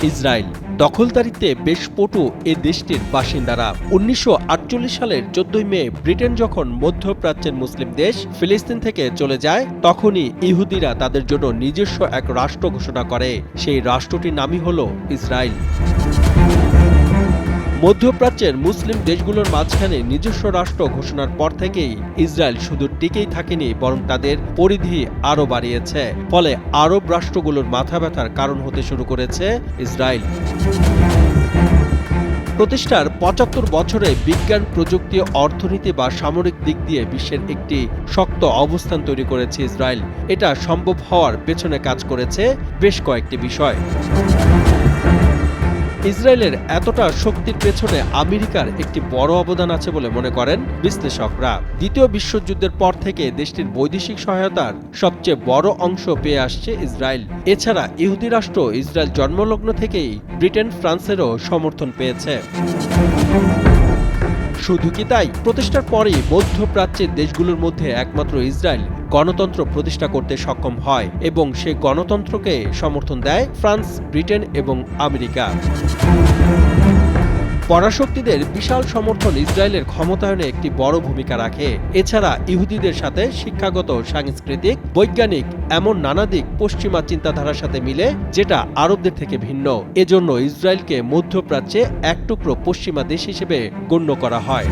Israel দখলদারিত্বে বেশ পটু এ দেশটির বাসিন্দারা। 1948 সালের 14 মে ব্রিটেন যখন মধ্যপ্রাচ্যের মুসলিম দেশ ফিলিস্তিন থেকে চলে যায়, তখনই ইহুদিরা তাদের জন্য নিজস্ব এক রাষ্ট্র ঘোষণা করে। সেই রাষ্ট্রটির নামই হল ইসরায়েল। মধ্যপ্রাচ্যের মুসলিম দেশগুলোর মাঝখানে নিজস্ব রাষ্ট্র ঘোষণার পর থেকেই ইসরায়েল শুধু টিকেই থাকেনি, বরং তাদের পরিধি আরও বাড়িয়েছে। ফলে আরব রাষ্ট্রগুলোর মাথা ব্যথার কারণ হতে শুরু করেছে ইসরায়েল। প্রতিষ্ঠার ৭৫ বছরে বিজ্ঞান, প্রযুক্তি, অর্থনীতি বা সামরিক দিক দিয়ে বিশ্বের একটি শক্ত অবস্থান তৈরি করেছে ইসরায়েল। এটা সম্ভব হওয়ার পেছনে কাজ করেছে বেশ কয়েকটি বিষয়। ইসরায়েলের এতটা শক্তির পেছনে আমেরিকার একটি বড় অবদান আছে বলে মনে করেন বিশ্লেষকরা। দ্বিতীয় বিশ্বযুদ্ধের পর থেকে দেশটির বৈদেশিক সহায়তার সবচেয়ে বড় অংশ পেয়ে আসছে ইসরায়েল। এছাড়া ইহুদি রাষ্ট্র ইসরায়েল জন্মলগ্ন থেকেই ব্রিটেন, ফ্রান্সেরও সমর্থন পেয়েছে। শুধু কি তাই, প্রতিষ্ঠার পরেই মধ্যপ্রাচ্যের দেশগুলোর মধ্যে একমাত্র ইসরায়েল গণতন্ত্র প্রতিষ্ঠা করতে সক্ষম হয় এবং সেই গণতন্ত্রকে সমর্থন দেয় ফ্রান্স, ব্রিটেন এবং আমেরিকা। পরাশক্তিদের বিশাল সমর্থন ইসরায়েলের ক্ষমতায়নে একটি বড় ভূমিকা রাখে। এছাড়া ইহুদিদের সাথে শিক্ষাগত, সাংস্কৃতিক, বৈজ্ঞানিক এমন নানা দিক পশ্চিমা চিন্তাধারার সাথে মিলে, যেটা আরবদের থেকে ভিন্ন। এজন্য ইসরায়েলকে মধ্যপ্রাচ্যে এক টুকরো পশ্চিমা দেশ হিসেবে গণ্য করা হয়।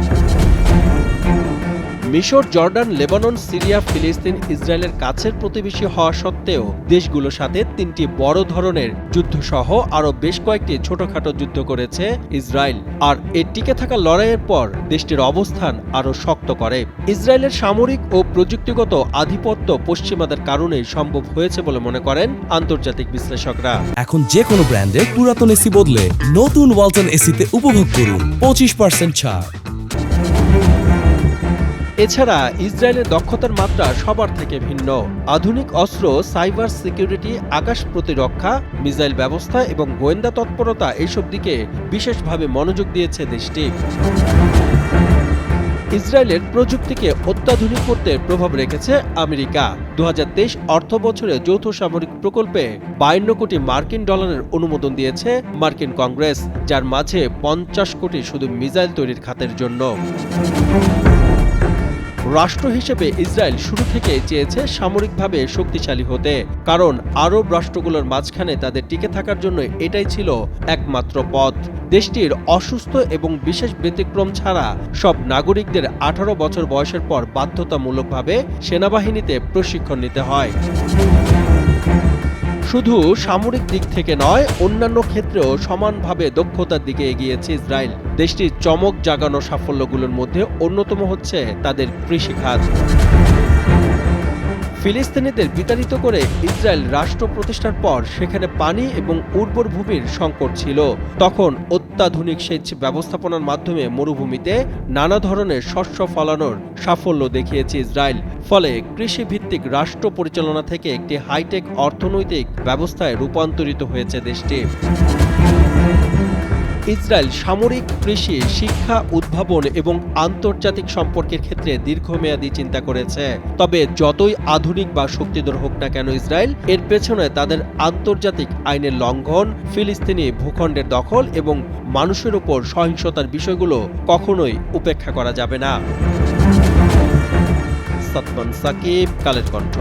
মিশর, জর্ডান, লেবানন, সিরিয়া, ফিলিস্তিন ইসরায়েলের কাছের প্রতিবেশী হওয়া সত্ত্বেও দেশগুলোর সাথে ৩টি বড় ধরনের যুদ্ধসহ আরও বেশ কয়েকটি ছোটখাটো যুদ্ধ করেছে ইসরায়েল। আর এর টিকে থাকা লড়াইয়ের পর দেশটির অবস্থান আরও শক্ত করে। ইসরায়েলের সামরিক ও প্রযুক্তিগত আধিপত্য পশ্চিমাদের কারণেই সম্ভব হয়েছে বলে মনে করেন আন্তর্জাতিক বিশ্লেষকরা। এখন যে কোনো ব্র্যান্ডের পুরাতন এসি বদলে নতুন ওয়ালটন এসিতে উপভোগ করুন 25% ছাড়। এছাড়া ইসরায়েলের দক্ষতার মাত্রা সবার থেকে ভিন্ন। আধুনিক অস্ত্র, সাইবার সিকিউরিটি, আকাশ প্রতিরক্ষা, মিসাইল ব্যবস্থা এবং গোয়েন্দা তৎপরতা এইসব দিকে বিশেষভাবে মনোযোগ দিয়েছে দেশটি। ইসরায়েলের প্রযুক্তিকে অত্যাধুনিক করতে প্রভাব রেখেছে আমেরিকা। 2023 অর্থ বছরে যৌথ সামরিক প্রকল্পে 52 কোটি মার্কিন ডলারের অনুমোদন দিয়েছে মার্কিন কংগ্রেস, যার মাঝে 50 কোটি শুধু মিসাইল তৈরির খাতের জন্য। রাষ্ট্র হিসেবে ইসরায়েল শুরু থেকে চেয়েছে সামরিকভাবে শক্তিশালী হতে, কারণ আরব রাষ্ট্রগুলোর মাঝখানে তাদের টিকে থাকার জন্য এটাই ছিল একমাত্র পথ। দেশটির অসুস্থ এবং বিশেষ ব্যতিক্রম ছাড়া সব নাগরিকদের 18 বছর বয়সের পর বাধ্যতামূলকভাবে সেনাবাহিনীতে প্রশিক্ষণ নিতে হয়। শুধু সামরিক দিক থেকে নয়, অন্যান্য ক্ষেত্রেও সমানভাবে দক্ষতার দিকে এগিয়েছে ইসরায়েল। দেশটির চমক জাগানো সাফল্যগুলোর মধ্যে অন্যতম হচ্ছে তাদের কৃষিখাত। ফিলিস্তিনিদের বিতাড়িত করে ইসরায়েল রাষ্ট্র প্রতিষ্ঠার পর সেখানে পানি এবং উর্বর ভূমির সংকট ছিল। তখন অত্যাধুনিক সেচ ব্যবস্থাপনার মাধ্যমে মরুভূমিতে নানা ধরনের শস্য ফলানোর সাফল্য দেখিয়েছে ইসরায়েল। ফলে কৃষিভিত্তিক রাষ্ট্র পরিচালনা থেকে একটি হাইটেক অর্থনৈতিক ব্যবস্থায় রূপান্তরিত হয়েছে দেশটি। ইসরায়েল সামরিক, কৃষি, শিক্ষা, উদ্ভাবন এবং আন্তর্জাতিক সম্পর্কের ক্ষেত্রে দীর্ঘমেয়াদী চিন্তা করেছে। তবে যতই আধুনিক বা শক্তিধর হোক না কেন ইসরায়েল, এর পেছনে তাদের আন্তর্জাতিক আইনের লঙ্ঘন, ফিলিস্তিনি ভূখণ্ডের দখল এবং মানুষের উপর সহিংসতার বিষয়গুলো কখনোই উপেক্ষা করা যাবে না। সাতমান সাকিব, কালের কণ্ঠ।